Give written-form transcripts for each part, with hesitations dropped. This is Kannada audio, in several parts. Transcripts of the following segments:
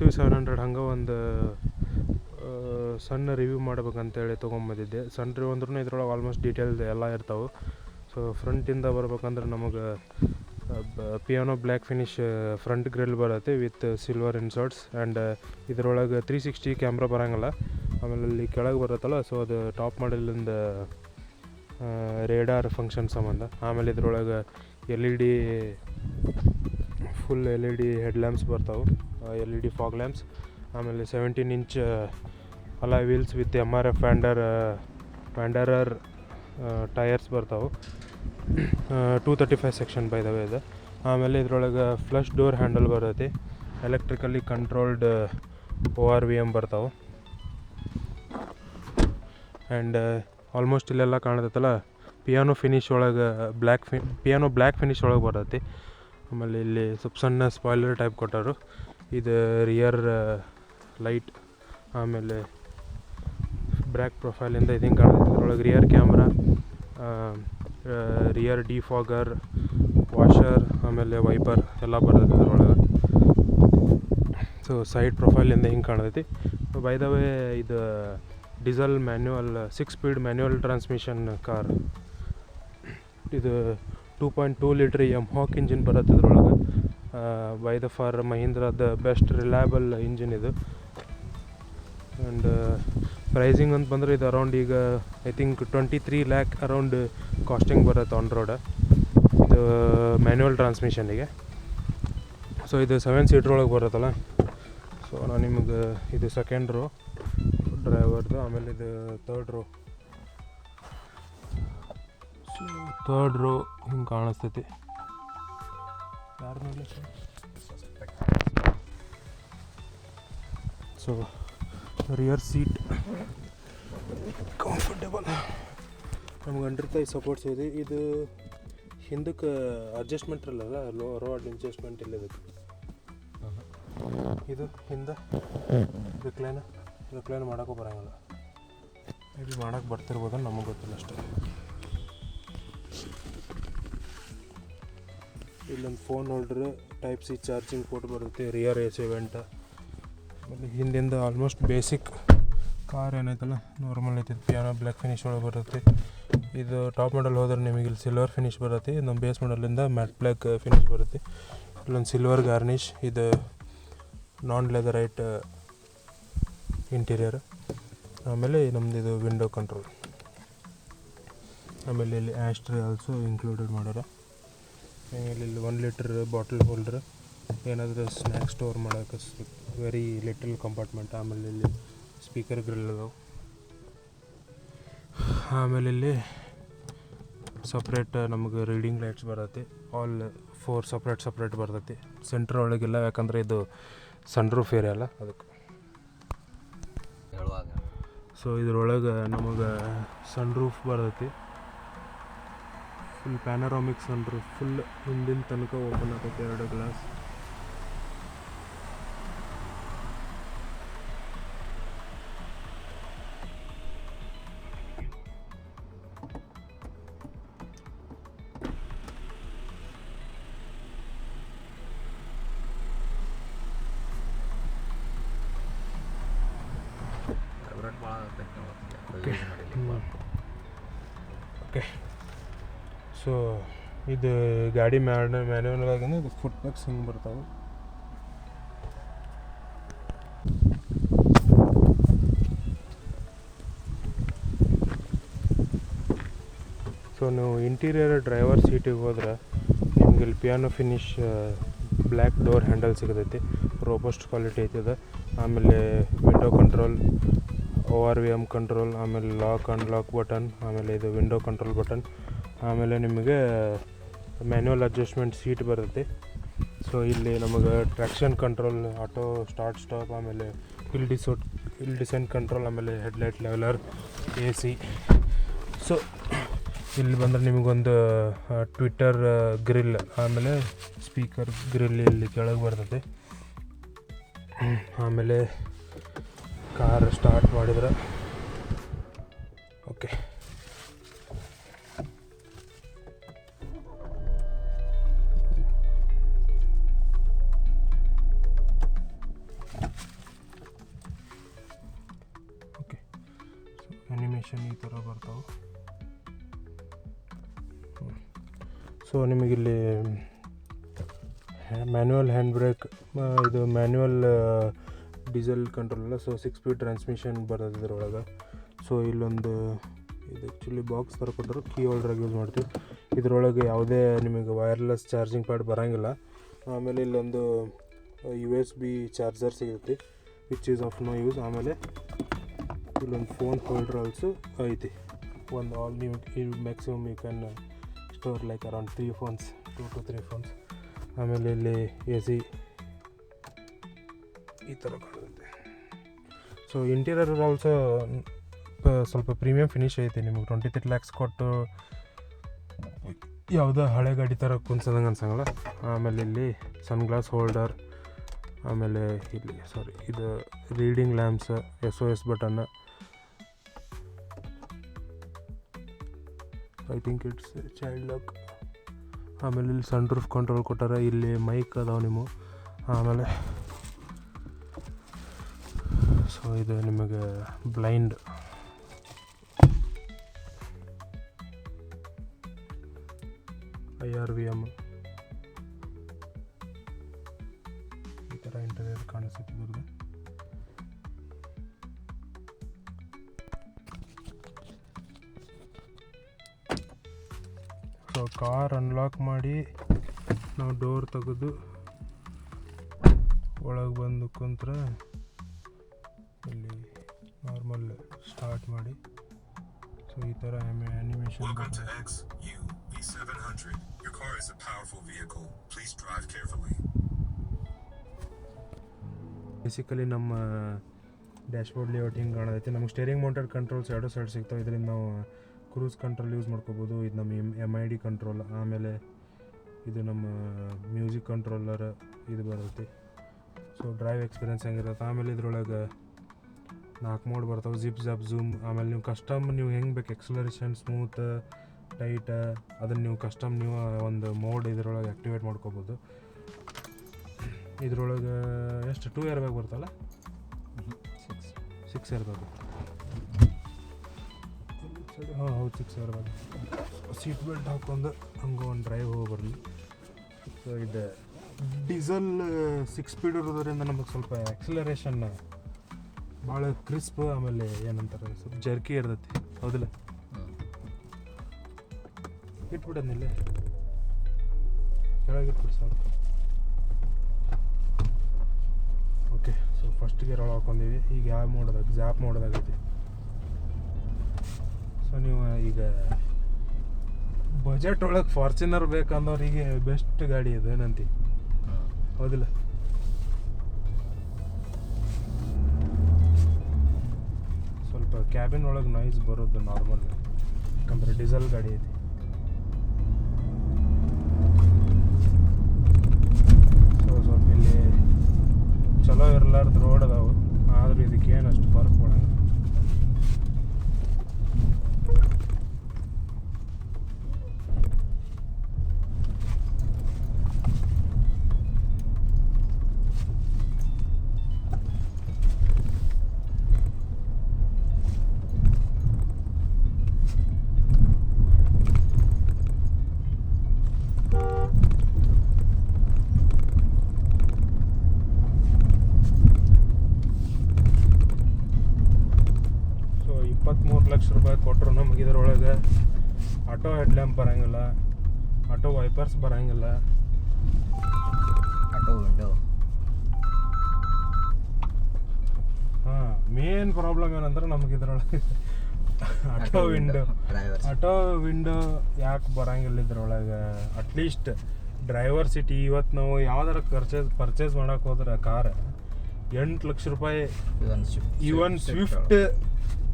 XUV700 ಹಂಗೆ ಒಂದು ಸಣ್ಣ ರಿವ್ಯೂ ಮಾಡ್ಬೇಕಂತೇಳಿ ತೊಗೊಂಬಂದಿದ್ದೆ. ಸಣ್ಣ ರಿವ್ಯೂ ಅಂದ್ರೂ ಇದ್ರೊಳಗೆ ಆಲ್ಮೋಸ್ಟ್ ಡೀಟೇಲ್ ಎಲ್ಲ ಇರ್ತಾವೆ. ಸೊ ಫ್ರಂಟಿಂದ ಬರ್ಬೇಕಂದ್ರೆ ನಮಗೆ piano black finish front grill ಬರುತ್ತೆ ವಿತ್ ಸಿಲ್ವರ್ ಇನ್ಸರ್ಟ್ಸ್. ಆ್ಯಂಡ್ ಇದರೊಳಗೆ 360 ಕ್ಯಾಮ್ರಾ ಬರೋಂಗಿಲ್ಲ. ಆಮೇಲೆ ಅಲ್ಲಿ ಕೆಳಗೆ ಬರುತ್ತಲ್ಲ, ಸೊ ಅದು ಟಾಪ್ ಮಾಡಲಿಂದ ರೇಡಾರ್ ಫಂಕ್ಷನ್ ಸಂಬಂಧ. ಆಮೇಲೆ ಇದ್ರೊಳಗೆ LED full LED head lamps ಬರ್ತಾವೆ, LED ಫಾಗ್ ಲ್ಯಾಂಪ್ಸ್. ಆಮೇಲೆ 17 inch alloy wheels with MRF wanderer tyres ಬರ್ತಾವೆ. 235 ಸೆಕ್ಷನ್ ಬೈ ದ ವೇ ಇದೆ. ಆಮೇಲೆ ಇದ್ರೊಳಗೆ ಫ್ಲಶ್ ಡೋರ್ ಹ್ಯಾಂಡಲ್ ಬರುತ್ತೆ, ಎಲೆಕ್ಟ್ರಿಕಲಿ ಕಂಟ್ರೋಲ್ಡ್ ORVM ಬರ್ತಾವೆ. ಆ್ಯಂಡ್ ಆಲ್ಮೋಸ್ಟ್ ಇಲ್ಲೆಲ್ಲ ಕಾಣತೈತಲ್ಲ, ಪಿಯಾನೋ ಫಿನಿಶ್ ಒಳಗೆ ಪಿಯಾನೋ ಬ್ಲ್ಯಾಕ್ ಫಿನಿಶ್ ಒಳಗೆ ಬರುತ್ತೆ. ಆಮೇಲೆ ಇಲ್ಲಿ ಸ್ವಲ್ಪ ಸಣ್ಣ ಸ್ಪಾಯ್ಲರ್ ಟೈಪ್ ಕೊಟ್ಟರು. ಇದು ರಿಯರ್ ಲೈಟ್, ಆಮೇಲೆ ಬ್ರ್ಯಾಕ್ ಪ್ರೊಫೈಲಿಂದ ಇದು ಹಿಂಗೆ ಕಾಣುತ್ತೆ. ಇದ್ರೊಳಗೆ rear camera, rear defogger, washer, ಆಮೇಲೆ ವೈಪರ್ ಎಲ್ಲ ಬರ್ತೈತೆ ಇದ್ರೊಳಗೆ. ಸೊ ಸೈಡ್ ಪ್ರೊಫೈಲಿಂದ ಹಿಂಗೆ ಕಾಣತೈತಿ. ಬೈ ದ ವೇ ಇದು diesel manual 6 speed manual transmission car. ಇದು 2.2 ಲೀಟ್ರ್ ಯಮಹಾಕ್ ಇಂಜಿನ್ ಬರುತ್ತೆ ಇದ್ರೊಳಗೆ. ಬೈ ದ ಫಾರ್ ಮಹೀಂದ್ರಾದ ಬೆಸ್ಟ್ ರಿಲಯಬಲ್ ಇಂಜಿನ್ ಇದು. ಆ್ಯಂಡ್ ಪ್ರೈಸಿಂಗ್ ಅಂತ ಬಂದರೆ ಇದು ಅರೌಂಡ್ ಈಗ I think 23 lakh around costing ಬರುತ್ತೆ ಆನ್ ರೋಡ್. ಇದು ಮ್ಯಾನ್ಯುವಲ್ ಟ್ರಾನ್ಸ್ಮಿಷನ್ನಿಗೆ. ಸೊ ಇದು 7 ಸೀಟ್ರ್ ಒಳಗೆ ಬರುತ್ತಲ್ಲ. ಸೊ ನಾನು ನಿಮಗೆ ಇದು ಸೆಕೆಂಡ್ ರೋ ಡ್ರೈವರ್ದು, ಆಮೇಲೆ ಇದು ಥರ್ಡ್ ರೋ ಹಿಂಗೆ ಕಾಣಿಸ್ತೈತಿ. ಯಾರು ನೋಡಲಿ. ಸೊ ರಿಯರ್ ಸೀಟ್ ಕಂಫರ್ಟೇಬಲ್, ನಮ್ಗೆ ಅಂಡರ್ ಥೈ ಸಪೋರ್ಟ್ಸ್ ಇದೆ. ಇದು ಹಿಂದಕ್ಕೆ ಅಡ್ಜಸ್ಟ್ಮೆಂಟ್ ಇರಲ್ಲ, ರೋ ಅಡ್ಜಸ್ಟ್ಮೆಂಟ್ ಇಲ್ಲ ಇದಕ್ಕೆ. ಇದು ಹಿಂದೆ ರಿಕ್ಲೈನ್ ಮಾಡೋಕ್ಕೂ ಬರೋಂಗಿಲ್ಲ. ಮೇ ಬಿ ಮಾಡೋಕ್ಕೆ ಬರ್ತಿರ್ಬೋದು, ನಮಗೆ ಗೊತ್ತಿಲ್ಲ ಅಷ್ಟೇ. ಇಲ್ಲೊಂದು phone holder, type C charging port ಬರುತ್ತೆ, ರಿಯರ್ AC ವೆಂಟ. ಆಮೇಲೆ ಹಿಂದಿಂದ ಆಲ್ಮೋಸ್ಟ್ ಬೇಸಿಕ್ ಕಾರ್ ಏನೈತಲ್ಲ ನಾರ್ಮಲ್ ಐತಿ. ಪಿಯಾನೋ ಬ್ಲ್ಯಾಕ್ ಫಿನಿಶ್ ಒಳಗೆ ಬರುತ್ತೆ. ಇದು ಟಾಪ್ ಮಾಡಲ್ ಹೋದ್ರೆ ನಿಮಗೆ ಇಲ್ಲಿ ಸಿಲ್ವರ್ ಫಿನಿಶ್ ಬರುತ್ತೆ. ನಮ್ಮ ಬೇಸ್ ಮಾಡಲಿಂದ ಮ್ಯಾಟ್ ಬ್ಲ್ಯಾಕ್ ಫಿನಿಶ್ ಬರುತ್ತೆ. ಇಲ್ಲೊಂದು ಸಿಲ್ವರ್ ಗಾರ್ನಿಶ್. ಇದು ನಾನ್ ಲೆದರೈಟ್ ಇಂಟೀರಿಯರ್. ಆಮೇಲೆ ನಮ್ಮದು ಇದು ವಿಂಡೋ ಕಂಟ್ರೋಲ್. ಆಮೇಲೆ ಇಲ್ಲಿ ಆ್ಯಸ್ಟ್ರೇ ಆಲ್ಸೋ ಇನ್ಕ್ಲೂಡೆಡ್ ಮಾಡ್ಯಾರ. ಆಮೇಲೆ ಇಲ್ಲಿ 1 ಲೀಟ್ರ್ ಬಾಟಲ್ ಹೋಲ್ಡ್ರ್, ಏನಾದರೂ ಸ್ನ್ಯಾಕ್ಸ್ ಸ್ಟೋರ್ ಮಾಡೋಕ್ಕೆ ವೆರಿ ಲಿಟಲ್ ಕಂಪಾರ್ಟ್ಮೆಂಟ್. ಆಮೇಲೆ ಇಲ್ಲಿ ಸ್ಪೀಕರ್ ಗ್ರಿಲ್ ಅದಾವೆ. ಆಮೇಲೆ ಇಲ್ಲಿ ಸಪ್ರೇಟ್ ನಮಗೆ ರೀಡಿಂಗ್ ಲೈಟ್ಸ್ ಬರುತ್ತೆ. ಆಲ್ 4 ಸಪ್ರೇಟ್ ಬರ್ತೈತಿ. ಸೆಂಟ್ರ್ ಒಳಗಿಲ್ಲ, ಯಾಕಂದರೆ ಇದು ಸನ್ ರೂಫ್ ಏರಿಯಾ ಅಲ್ಲ ಅದಕ್ಕೆ. ಸೊ ಇದ್ರೊಳಗೆ ನಮಗೆ ಸನ್ ರೂಫ್ ಬರ್ತೈತಿ. Full panoramic sun roof, full ಹಿಂದಿನ ತನಕ ಓಪನ್ ಆಗ್ತೈತಿ 2 ಗ್ಲಾಸ್. ಓಕೆ, ಸೊ ಇದು ಗಾಡಿ ಮ್ಯಾನ್ಯುವಲ್ ಆಗಿಂದ ಇದು ಫುಟ್ ಪ್ಯಾಕ್ಸ್ ಹಿಂಗೆ ಬರ್ತಾವೆ. ಸೊ ನೀವು ಇಂಟೀರಿಯರ್ ಡ್ರೈವರ್ ಸೀಟಿಗೆ ಹೋದ್ರೆ ನಿಮ್ಗೆ ಇಲ್ಲಿ piano finish black door handle ಸಿಗತೈತಿ. ರೋಬಸ್ಟ್ ಕ್ವಾಲಿಟಿ ಐತಿದೆ. ಆಮೇಲೆ ವಿಂಡೋ ಕಂಟ್ರೋಲ್, ORVM ಕಂಟ್ರೋಲ್, ಆಮೇಲೆ ಲಾಕ್ ಅನ್ಲಾಕ್ ಬಟನ್, ಆಮೇಲೆ ಇದು ವಿಂಡೋ ಕಂಟ್ರೋಲ್ ಬಟನ್. ಆಮೇಲೆ ನಿಮಗೆ ಮ್ಯಾನ್ಯುವಲ್ ಅಡ್ಜಸ್ಟ್ಮೆಂಟ್ ಸೀಟ್ ಬರುತ್ತೆ. ಸೊ ಇಲ್ಲಿ ನಮಗೆ traction control, auto start stop, ಆಮೇಲೆ ಹಿಲ್ ಡಿಸೆಂಟ್ ಕಂಟ್ರೋಲ್, ಆಮೇಲೆ ಹೆಡ್ಲೈಟ್ ಲೆವೆಲರ್, AC. ಸೊ ಇಲ್ಲಿ ಬಂದರೆ ನಿಮಗೊಂದು ಟ್ವಿಟ್ಟರ್ ಗ್ರಿಲ್, ಆಮೇಲೆ ಸ್ಪೀಕರ್ ಗ್ರಿಲ್ ಇಲ್ಲಿ ಕೆಳಗೆ ಬರ್ತೈತೆ. ಆಮೇಲೆ ಕಾರ್ ಸ್ಟಾರ್ಟ್ ಮಾಡಿದ್ರೆ ಓಕೆ. ಏನು ಈ ಥರ ಬರ್ತಾವೆ. ಸೊ ನಿಮಗಿಲ್ಲಿ ಮ್ಯಾನ್ಯುವಲ್ ಹ್ಯಾಂಡ್ ಬ್ರೇಕ್, ಇದು ಮ್ಯಾನ್ಯುವಲ್ ಡೀಸೆಲ್ ಕಂಟ್ರೋಲ್ ಅಲ್ಲ. ಸೊ 6 ಸ್ಪೀಡ್ ಟ್ರಾನ್ಸ್ಮಿಷನ್ ಬರೋದು ಇದರೊಳಗೆ. ಸೊ ಇಲ್ಲೊಂದು ಇದು ಆ್ಯಕ್ಚುಲಿ ಬಾಕ್ಸ್ ಥರ ಕೊಟ್ಟರು, ಕೀ ಹೋಲ್ಡ್ರಾಗಿ ಯೂಸ್ ಮಾಡ್ತೀವಿ. ಇದರೊಳಗೆ ಯಾವುದೇ ನಿಮಗೆ ವೈರ್ಲೆಸ್ ಚಾರ್ಜಿಂಗ್ ಪ್ಯಾಡ್ ಬರೋಂಗಿಲ್ಲ. ಆಮೇಲೆ ಇಲ್ಲೊಂದು USB ಚಾರ್ಜರ್ ಸಿಗುತ್ತೆ, which is of no use. ಆಮೇಲೆ ಇಲ್ಲೊಂದು ಫೋನ್ ಹೋಲ್ಡ್ರ್ ಆಲ್ಸೋ ಐತಿ. ಒಂದು ಆಲ್ ನೀವು maximum you can store like around 2 to 3 phones. ಆಮೇಲೆ ಇಲ್ಲಿ AC ಈ ಥರ ಕಾಣುತ್ತೆ. ಸೊ ಇಂಟೀರಿಯರ್ ಆಲ್ಸೋ ಸ್ವಲ್ಪ ಪ್ರೀಮಿಯಂ ಫಿನಿಶ್ ಐತೆ. ನಿಮಗೆ 23 lakhs ಕೊಟ್ಟು ಯಾವುದೋ ಹಳೆ ಗಾಡಿ ಥರ ಕುನ್ಸದಂಗೆ ಅನ್ಸಂಗಲ್ಲ. ಆಮೇಲೆ ಇಲ್ಲಿ ಸನ್ಗ್ಲಾಸ್ ಹೋಲ್ಡರ್, ಆಮೇಲೆ ಇಲ್ಲಿ ಇದು reading lamps, SOS button, I think it's child lock. ಆಮೇಲೆ ಇಲ್ಲಿ ಸನ್ ರೂಫ್ ಕಂಟ್ರೋಲ್ ಕೊಟ್ಟಾರ. ಇಲ್ಲಿ ಮೈಕ್ ಅದಾವೆ ನಿಮ್ಮ. ಆಮೇಲೆ ಸೊ ಇದು ನಿಮಗೆ ಬ್ಲೈಂಡ್ IRVM ಈ ಥರ ಇಂಟೀರಿಯರ್ ಕಾಣಿಸುತ್ತೆ ಇದ್ರದ್ದು. ಸೊ ಕಾರ್ ಅನ್ಲಾಕ್ ಮಾಡಿ ನಾವು ಡೋರ್ ತೆಗೆದು ಒಳಗೆ ಬಂದು ಕುಂತ್ರೆ ಇಲ್ಲಿ ನಾರ್ಮಲ್ ಸ್ಟಾರ್ಟ್ ಮಾಡಿ. ಸೊ ಈ ಥರ animation. Your car is a powerful vehicle. Please drive carefully. Basically ನಮ್ಮ ಡ್ಯಾಶ್ಬೋರ್ಡ್ ಲೇಔಟ್ ಹಿಂಗೆ ಕಾಣತೈತಿ. ನಮಗೆ ಸ್ಟೇರಿಂಗ್ ಮೌಂಟೆಡ್ ಕಂಟ್ರೋಲ್ಸ್ ಎರಡು ಸೈಡ್ ಸಿಗ್ತಾವೆ. ಇದರಿಂದ ನಾವು ಕ್ರೂಸ್ ಕಂಟ್ರೋಲ್ ಯೂಸ್ ಮಾಡ್ಕೋಬೋದು. ಇದು ನಮ್ಮ MID ಕಂಟ್ರೋಲ್. ಆಮೇಲೆ ಇದು ನಮ್ಮ ಮ್ಯೂಸಿಕ್ ಕಂಟ್ರೋಲರ್ ಇದು ಬರುತ್ತೆ. ಸೊ ಡ್ರೈವ್ ಎಕ್ಸ್ಪೀರಿಯನ್ಸ್ ಹೆಂಗಿರುತ್ತೆ. ಆಮೇಲೆ ಇದ್ರೊಳಗೆ 4 ಮೋಡ್ ಬರ್ತಾವೆ, ಜಿಪ್ ಜಾಪ್ ಝೂಮ್. ಆಮೇಲೆ ನೀವು ಕಸ್ಟಮ್ ನೀವು ಹೆಂಗೆ ಬೇಕು ಎಕ್ಸಲರೇಷನ್, ಸ್ಮೂತ್, ಟೈಟ್, ಅದನ್ನು ನೀವು ಕಸ್ಟಮ್ ನೀವು ಒಂದು ಮೋಡ್ ಇದರೊಳಗೆ ಆ್ಯಕ್ಟಿವೇಟ್ ಮಾಡ್ಕೋಬೋದು. ಇದರೊಳಗೆ ಎಷ್ಟು 2 ಏರ್ ಬ್ಯಾಗ್ ಬರ್ತಲ್ಲ, 6 ಏರ್ ಬ್ಯಾಗ್. ಹೌದು 6 ಏರ್ ಬ್ಯಾಗ್. ಸೀಟ್ ಬೆಲ್ಟ್ ಹಾಕ್ಕೊಂಡು ಹಂಗೆ ಒಂದು ಡ್ರೈವ್ ಹೋಗಿ ಬರಲಿ. ಸೊ ಇದು ಡೀಸೆಲ್ 6 ಸ್ಪೀಡ್ ಇರೋದ್ರಿಂದ ನಮಗೆ ಸ್ವಲ್ಪ ಆಕ್ಸಿಲರೇಷನ್ ಭಾಳ ಕ್ರಿಸ್ಪ್, ಆಮೇಲೆ ಏನಂತಾರೆ ಸ್ವಲ್ಪ ಜರ್ಕಿ ಇರ್ತೈತಿ. ಹೌದಿಲ್ಲ? ಇಟ್ಬಿಡೋದಿಲ್ಲ, ಕೆಳಗೆ ಇಟ್ಬಿಡಿ sir. Okay. So first gear ಒಳಗೆ ಹಾಕೊಂಡಿವಿ. ಈಗ ಯಾವ ಮೋಡ್ದಾಗ, ಜ್ಯಾಪ್ ಮೋಡ್ದಾಗೈತಿ. ಸೊ ನೀವು ಈಗ ಬಜೆಟ್ ಒಳಗೆ ಫಾರ್ಚುನರ್ ಬೇಕಂದವ್ರಿಗೆ ಬೆಸ್ಟ್ ಗಾಡಿ ಇದು ಏನಂತಿ. ಹೌದಿಲ್ಲ? ಸ್ವಲ್ಪ ಕ್ಯಾಬಿನ್ ಒಳಗೆ ನಾಯ್ಸ್ ಬರೋದು ನಾರ್ಮಲ್, ಯಾಕಂದ್ರೆ ಡೀಸೆಲ್ ಗಾಡಿ ಐತಿ. ಸೊ ಸ್ವಲ್ಪ ಇಲ್ಲಿ ಚಲೋ ಇರಲಾರ್ದು ರೋಡ್ ಅದಾವೆ, ಆದ್ರೆ ಇದಕ್ಕೇನು ಅಷ್ಟು ಫರ್ಕ್ ಪಡಂಗಿಲ್ಲ. ₹23,00,000 ಕೊಟ್ಟರು ನಮಗೆ ಇದರೊಳಗೆ ಆಟೋ ಹೆಡ್ಲ್ಯಾಂಪ್ ಬರೋಂಗಿಲ್ಲ, ಆಟೋ ವೈಪರ್ಸ್ ಬರೋಂಗಿಲ್ಲ, ಆಟೋ ವಿಂಡೋ. ಹಾಂ, ಮೇನ್ ಪ್ರಾಬ್ಲಮ್ ಏನಂದ್ರೆ ನಮಗೆ ಇದರೊಳಗೆ ಆಟೋ ವಿಂಡೋ ಯಾಕೆ ಬರೋಂಗಿಲ್ಲ ಇದರೊಳಗೆ. ಅಟ್ಲೀಸ್ಟ್ ಡ್ರೈವರ್ ಸೀಟ್ ಇವತ್ತು ನಾವು ಯಾವ್ದಾರ ಪರ್ಚೇಸ್ ಮಾಡೋಕೆ ಹೋದ್ರೆ ಕಾರ್ ₹8,00,000. ಇವನ್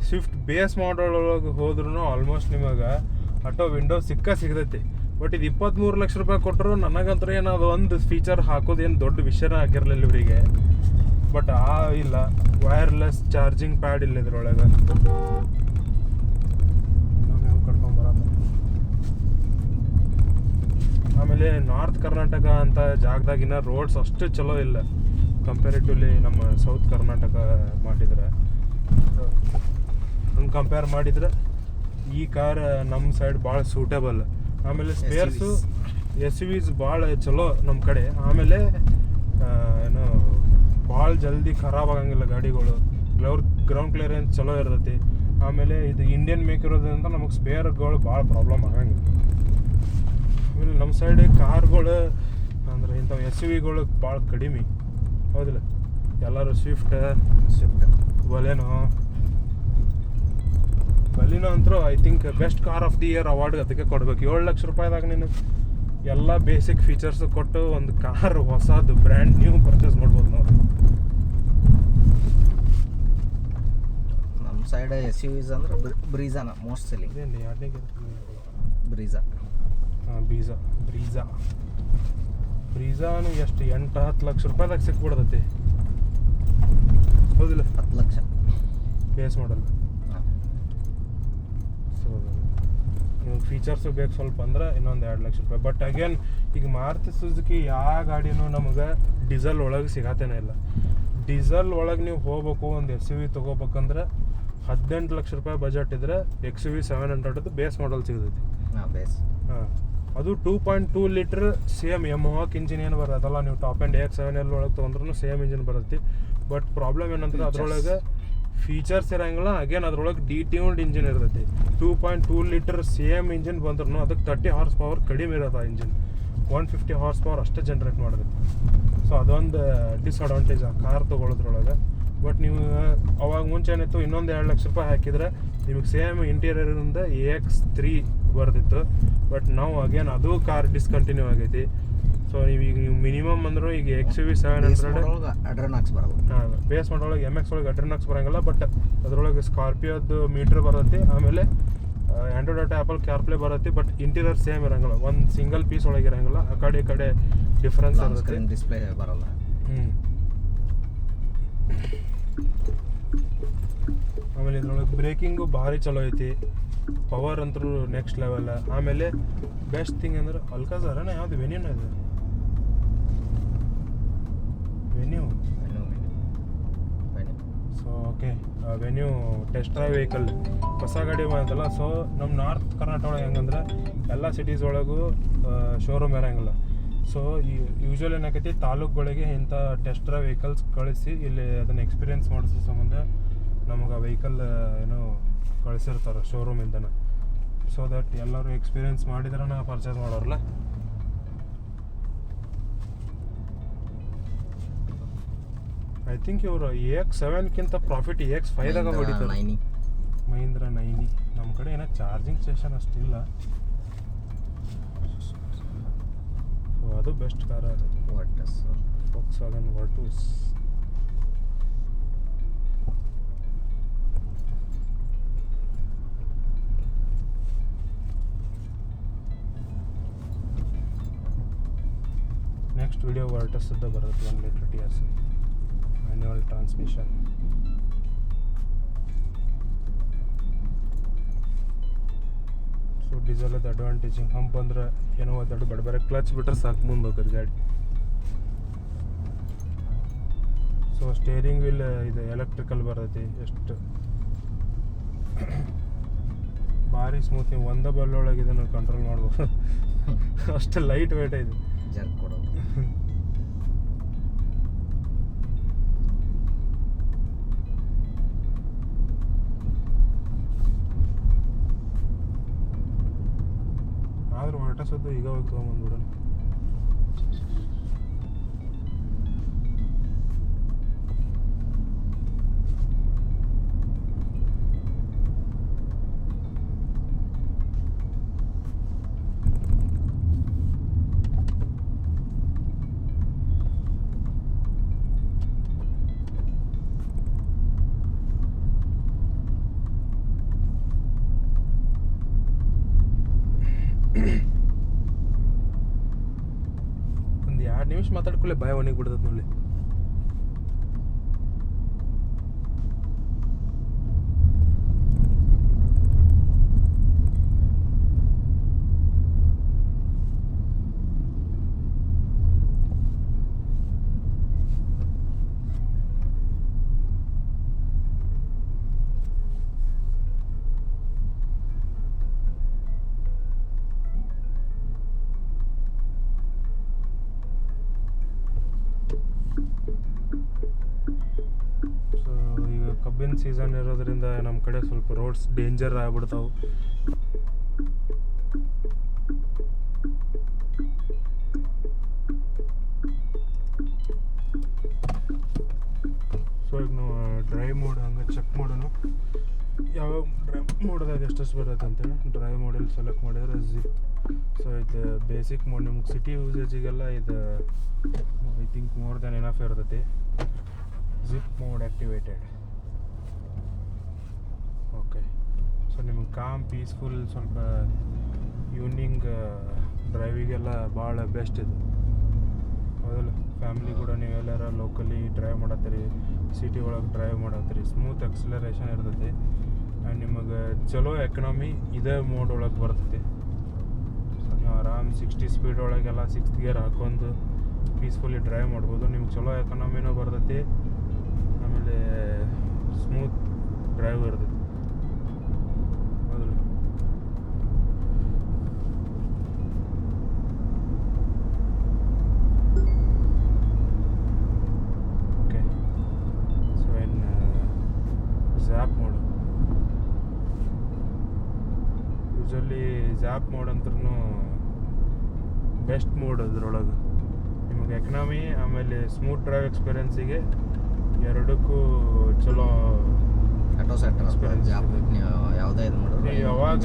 ಸ್ವಿಫ್ಟ್ ಬೇಸ್ ಮಾಡಲ್ ಒಳಗೆ ಹೋದ್ರೂ ಆಲ್ಮೋಸ್ಟ್ ನಿಮಗೆ ಆಟೋ ವಿಂಡೋ ಸಿಗ್ತೈತಿ. ಬಟ್ ಇದು ₹23,00,000 ಕೊಟ್ಟರು ನನಗಂತೂ ಏನು ಅದು ಒಂದು ಫೀಚರ್ ಹಾಕೋದೇನು ದೊಡ್ಡ ವಿಷಯನ ಆಗಿರಲಿಲ್ಲ ಇವರಿಗೆ. ಬಟ್ ಇಲ್ಲ, ವೈರ್ಲೆಸ್ ಚಾರ್ಜಿಂಗ್ ಪ್ಯಾಡ್ ಇಲ್ಲ ಇದ್ರೊಳಗೆ. ನಾವು ಕರ್ಕೊಂಬರತ್ತ. ಆಮೇಲೆ ನಾರ್ತ್ ಕರ್ನಾಟಕ ಅಂತ ಜಾಗದಾಗಿನ ರೋಡ್ಸ್ ಅಷ್ಟು ಚಲೋ ಇಲ್ಲ ಕಂಪೇರಿಟಿವ್ಲಿ ನಮ್ಮ ಸೌತ್ ಕರ್ನಾಟಕ ಮಾಡಿದ್ರೆ. ಹಂಗೆ ಕಂಪೇರ್ ಮಾಡಿದ್ರೆ ಈ ಕಾರ್ ನಮ್ಮ ಸೈಡ್ ಭಾಳ ಸೂಟೇಬಲ್. ಆಮೇಲೆ ಸ್ಪೇರ್ಸು ಎಸ್ ಯು ವಿಸ್ ಭಾಳ ಚಲೋ ನಮ್ಮ ಕಡೆ. ಆಮೇಲೆ ಏನು ಭಾಳ ಜಲ್ದಿ ಖರಾಬ್ ಆಗಂಗಿಲ್ಲ ಗಾಡಿಗಳು. ಗ್ರೌಂಡ್ ಕ್ಲಿಯರೆನ್ಸ್ ಚಲೋ ಇರ್ತೈತಿ. ಆಮೇಲೆ ಇದು ಇಂಡಿಯನ್ ಮೇಕ್ ಇರೋದ್ರಿಂದ ನಮಗೆ ಸ್ಪೇರ್ಗಳು ಭಾಳ ಪ್ರಾಬ್ಲಮ್ ಆಗಂಗಿಲ್ಲ. ಆಮೇಲೆ ನಮ್ಮ ಸೈಡ್ ಕಾರ್ಗಳು ಅಂದ್ರೆ ಇಂಥವು ಎಸ್ ಯು ವಿಗಳು ಭಾಳ ಕಡಿಮೆ, ಹೌದಿಲ್ಲ? ಎಲ್ಲರೂ ಸ್ವಿಫ್ಟ್ ಬಲೆನೋ ಅಂತೂ I think best car of the year award ಅದಕ್ಕೆ ಕೊಡ್ಬೇಕು. 7 ಲಕ್ಷ ರೂಪಾಯಿದಾಗ ನೀನು ಎಲ್ಲ ಬೇಸಿಕ್ ಫೀಚರ್ಸ್ ಕೊಟ್ಟು ಒಂದು ಕಾರ್ ಹೊಸದು ಬ್ರ್ಯಾಂಡ್ ನ್ಯೂ ಪರ್ಚೇಸ್ ಮಾಡ್ಬೋದು ನಾವು. ನಮ್ಮ ಸೈಡ್ ಎಸ್ ಯು ವಿಸ್ ಅಂದ್ರೆ ಬ್ರೀಜಾನ ಮೋಸ್ಟ್ ಸೆಲ್ಲಿಂಗ್. ಇದೇನು ಎರಡನೇ ಬ್ರೀಜಾ. ಹಾಂ ಬ್ರೀಜಾನು ಎಷ್ಟು 8-10 ಲಕ್ಷ ರೂಪಾಯಿದಾಗ ಸಿಕ್ಬಿಡ್ತೈತಿ, ಹೌದಿಲ್ಲ? 10 ಲಕ್ಷ ಬೇಸ್ ಮಾಡಲ್ಲ. ಸೊ ನೀವು ಫೀಚರ್ಸು ಬೇಕು ಸ್ವಲ್ಪ ಅಂದ್ರೆ ಇನ್ನೊಂದು 2 ಲಕ್ಷ ರೂಪಾಯಿ. ಬಟ್ ಅಗೇನ್ ಈಗ ಮಾರುತಿ ಸುಜುಕಿ ಯಾವ ಗಾಡಿನೂ ನಮಗೆ ಡೀಸೆಲ್ ಒಳಗೆ ಸಿಗತ್ತೇನೆ ಇಲ್ಲ. ಡೀಸೆಲ್ ಒಳಗೆ ನೀವು ಹೋಗ್ಬೇಕು, ಒಂದು ಎಸ್ ಯು ವಿ ತೊಗೋಬೇಕಂದ್ರೆ 18 ಲಕ್ಷ ರೂಪಾಯಿ ಬಜೆಟ್ ಇದ್ರೆ X U V 700 base model ಸಿಗ್ತೈತಿ. ಹಾಂ, ಅದು 2.2 ಲೀಟ್ರ್ ಸೇಮ್ ಯಮಹಾಕ್ ಇಂಜಿನ್ ಏನು ಬರೋದಲ್ಲ. ನೀವು ಟಾಪ್ ಆ್ಯಂಡ್ AX7L ಒಳಗೆ ತೊಗೊಂಡ್ರೂ ಸೇಮ್ ಇಂಜಿನ್ ಬರುತ್ತೆ. ಬಟ್ ಪ್ರಾಬ್ಲಮ್ ಏನಂದ್ರೆ ಅದ್ರೊಳಗೆ ಫೀಚರ್ಸ್ ಇರೋಂಗಿಲ್ಲ. ಅಗೇನ್ ಅದ್ರೊಳಗೆ ಡಿಟ್ಯೂನ್ಡ್ ಇಂಜಿನ್ ಇರ್ತೈತಿ. 2.2 ಲೀಟರ್ ಸೇಮ್ ಇಂಜಿನ್ ಬಂದ್ರೂ ಅದಕ್ಕೆ 30 ಹಾರ್ಸ್ ಪವರ್ ಕಡಿಮೆ ಇರೋದು. ಆ ಇಂಜಿನ್ 150 ಹಾರ್ಸ್ ಪವರ್ ಅಷ್ಟೇ ಜನ್ರೇಟ್ ಮಾಡಿರುತ್ತೆ. ಸೊ ಅದೊಂದು ಡಿಸ್ಅಡ್ವಾಂಟೇಜ್ ಆ ಕಾರ್ ತೊಗೊಳೋದ್ರೊಳಗೆ. ಬಟ್ ನೀವು ಅವಾಗ ಮುಂಚೆ ಏನಿತ್ತು, ಇನ್ನೊಂದು 2 ಲಕ್ಷ ರೂಪಾಯಿ ಹಾಕಿದರೆ ನಿಮಗೆ ಸೇಮ್ ಇಂಟೀರಿಯರಿಂದ AX3 ಬರ್ತಿತ್ತು. ಬಟ್ ನಾವು ಅಗೇನ್ ಅದು ಕಾರ್ ಡಿಸ್ಕಂಟಿನ್ಯೂ ಆಗೈತಿ. ಸೊ ನೀವು ಮಿನಿಮಮ್ ಅಂದರೂ ಈಗ ಎಕ್ಸ್ ಯು ವಿ 700 ಅಡ್ರೆನಾಕ್ಸ್ ಬರಲ್ಲ. ಹಾಂ, ಬೇಸ್ ಮಾಡೋಳಗೆ MX ಒಳಗೆ ಅಡ್ರೆನಾಕ್ಸ್ ಬರೋಂಗಿಲ್ಲ. ಬಟ್ ಅದರೊಳಗೆ ಸ್ಕಾರ್ಪಿಯೋದು ಮೀಟ್ರ್ ಬರುತ್ತೆ. ಆಮೇಲೆ ಆ್ಯಂಡ್ರಾಯ್ಡ್ ಆಟೋ ಆ್ಯಪಲ್ ಕಾರ್ಪ್ಲೇ ಬರುತ್ತೆ. ಬಟ್ ಇಂಟೀರಿಯರ್ ಸೇಮ್ ಇರೋಂಗಿಲ್ಲ, ಒಂದು ಸಿಂಗಲ್ ಪೀಸ್ ಒಳಗೆ ಇರೋಂಗಿಲ್ಲ. ಆ ಕಡೆ ಈ ಕಡೆ ಡಿಫ್ರೆನ್ಸ್ ಇರುತ್ತೆ. ಡಿಸ್ಪ್ಲೇ ಬರಲ್ಲ. ಆಮೇಲೆ ಇದ್ರೊಳಗೆ ಬ್ರೇಕಿಂಗು ಭಾರಿ ಚಲೋ ಐತಿ. ಪವರ್ ಅಂತೂ ನೆಕ್ಸ್ಟ್ ಲೆವೆಲ್. ಆಮೇಲೆ ಬೆಸ್ಟ್ ಥಿಂಗ್ ಅಂದ್ರೆ ಅಲ್ಕಾಜಾರನ ಯಾವುದು ವೆನ್ಯೂನ ಇದೆ, venue. So okay, venue test drive vehicle ಹೊಸ ಗಾಡಿ ಬಂತಲ್ಲ. ಸೊ ನಮ್ಮ ನಾರ್ತ್ ಕರ್ನಾಟಕ ಒಳಗೆ ಹೆಂಗಂದ್ರೆ ಎಲ್ಲ ಸಿಟೀಸ್ ಒಳಗೂ ಶೋರೂಮ್ ಇರೋಂಗಿಲ್ಲ. ಸೊ ಯೂಶ್ವಲ್ ಏನಾಕೈತಿ, ತಾಲೂಕುಗಳಿಗೆ ಇಂಥ ಟೆಸ್ಟ್ ಡ್ರೈವ್ ವೆಹಿಕಲ್ಸ್ ಕಳಿಸಿ ಇಲ್ಲಿ ಅದನ್ನು ಎಕ್ಸ್ಪೀರಿಯೆನ್ಸ್ ಮಾಡಿಸೋ ಸಂಬಂಧ ನಮಗೆ ಆ ವೆಹಿಕಲ್ ಏನೋ ಕಳಿಸಿರ್ತಾರೆ ಶೋರೂಮಿಂದನೇ. ಸೊ ದಟ್ ಎಲ್ಲರೂ ಎಕ್ಸ್ಪೀರಿಯೆನ್ಸ್ ಮಾಡಿದ್ರೆ ನಾ ಪರ್ಚೇಸ್ ಮಾಡೋರಲ್ಲ. ಐ ಥಿಂಕ್ ಇವರು AX7ಕಿಂತ ಪ್ರಾಫಿಟ್ AX5ದಾಗ ಹೊಡಿತಾರೆ. ಮಹೀಂದ್ರ 9. ನಮ್ಮ ಕಡೆ ಏನೋ ಚಾರ್ಜಿಂಗ್ ಸ್ಟೇಷನ್ ಅಷ್ಟಿಲ್ಲ. ಸೊ ಅದು ಬೆಸ್ಟ್ ಕಾರ್ ಅದು. Volkswagen Virtus. ನೆಕ್ಸ್ಟ್ ವಿಡಿಯೋ ವರ್ಟಸ್ದ ಬರುತ್ತೆ. 1 litre TRC manual transmission. So ಡೀಸೆಲದ ಅಡ್ವಾಂಟೇಜ್ ಹಂಪ್ ಅಂದ್ರೆ ಏನೋ ದೊಡ್ಡ ಬಡಬರ ಕ್ಲಚ್ ಬಿಟ್ರೆ ಸಾಕು, ಮುಂದೆ ಹೋಗೋದು ಗಾಡಿ. ಸೊ ಸ್ಟೇರಿಂಗ್ ವೀಲ್ ಇದು ಎಲೆಕ್ಟ್ರಿಕಲ್ ಬರ್ತೈತಿ. ಎಷ್ಟು ಭಾರಿ ಸ್ಮೂತ್. ನೀವು ಒಂದೇ ಬಲ್ಲೊಳಗೆ ಇದನ್ನು ಕಂಟ್ರೋಲ್ ಮಾಡ್ಬೋದು. ಅಷ್ಟು ಲೈಟ್ ವೇಟ್ ಇದೆ. ಜರ್ಕ್ ಕೊಡೋದು. ಆದ್ರೂ ವರ್ಟಸದ್ದು ಈಗ ಹೋಗಿ ತೊಗೊಂಬಂದ್ಬಿಡೋಣ. ಒಂದು 2 ನಿಮಿಷ ಮಾತಾಡ್ಕೊಳ್ಳೆ ಬಾಯ ಒಣಗಿ ಬಿಡ್ತದೆ ನೋಡಿ. ಕಬ್ಬಿನ ಸೀಸನ್ ಇರೋದ್ರಿಂದ ನಮ್ಮ ಕಡೆ ಸ್ವಲ್ಪ ರೋಡ್ಸ್ ಡೇಂಜರ್ ಆಗ್ಬಿಡ್ತಾವೆ. ಸೊ ಈಗ ನಾವು ಡ್ರೈವ್ ಮೋಡ್ ಹಂಗೆ ಚೆಕ್ ಮಾಡೋಣ, ಯಾವ ಡ್ರೈವ್ ಮೋಡ್ದಾಗ ಎಷ್ಟೆಷ್ಟು ಬರುತ್ತೆ ಅಂತೇಳಿ. ಡ್ರೈವ್ ಮೋಡಲ್ಲಿ ಸೆಲೆಕ್ಟ್ ಮಾಡಿದರೆ ಜಿಪ್. ಸೊ ಇದು ಬೇಸಿಕ್ ಮೋಡ್, ನಿಮ್ಗೆ ಸಿಟಿ ಯೂಸೇಜಿಗೆಲ್ಲ ಇದು I think more than enough ಇರ್ತೈತಿ. Zip mode activated. Okay, so ನಿಮಗೆ ಕಾಮ್ ಪೀಸ್ಫುಲ್ ಸ್ವಲ್ಪ ಈವ್ನಿಂಗ್ ಡ್ರೈವಿಗೆಲ್ಲ ಭಾಳ ಬೆಸ್ಟ್ ಇದು, ಹೌದಲ್ಲ? ಫ್ಯಾಮ್ಲಿ ಕೂಡ ನೀವು ಎಲ್ಲಾರ ಲೋಕಲಿ ಡ್ರೈವ್ ಮಾಡತ್ತೀರಿ, ಸಿಟಿ ಒಳಗೆ ಡ್ರೈವ್ ಮಾಡತ್ತೀರಿ, ಸ್ಮೂತ್ ಎಕ್ಸಲರೇಷನ್ ಇರ್ತೈತಿ. ಆ್ಯಂಡ್ ನಿಮಗೆ ಚಲೋ ಎಕನಾಮಿ ಇದೇ ಮೋಡ್ ಒಳಗೆ ಬರ್ತೈತಿ. ಸೊ ನೀವು ಆರಾಮ್ 60 ಸ್ಪೀಡ್ ಒಳಗೆಲ್ಲ 6th ಗೇರ್ ಹಾಕೊಂಡು ಪೀಸ್ಫುಲಿ ಡ್ರೈವ್ ಮಾಡ್ಬೋದು. ನಿಮ್ಗೆ ಚಲೋ ಎಕನಾಮಿನೂ ಬರ್ತೈತಿ, ಆಮೇಲೆ ಸ್ಮೂತ್ ಡ್ರೈವ್ ಇರ್ತೈತಿ, ಹೌದಲ್ಲ? ಓಕೆ, ಸೊ ಇನ್ನು Zapp mode. Usually Zapp mode ಅಂದ್ರೂ ಬೆಸ್ಟ್ ಮೋಡ್. ಅದ್ರೊಳಗೆ ನಿಮಗೆ ಎಕನಾಮಿ ಆಮೇಲೆ ಸ್ಮೂತ್ ಡ್ರೈವ್ ಎಕ್ಸ್ಪೀರಿಯನ್ಸಿಗೆ ಎರಡಕ್ಕೂ ಚಲೋ ಎಕ್ಸ್ಪೀರಿಯನ್ಸ್. ಯಾವುದೇ ಇದು ಮಾಡಿದ್ರೆ ಯಾವಾಗ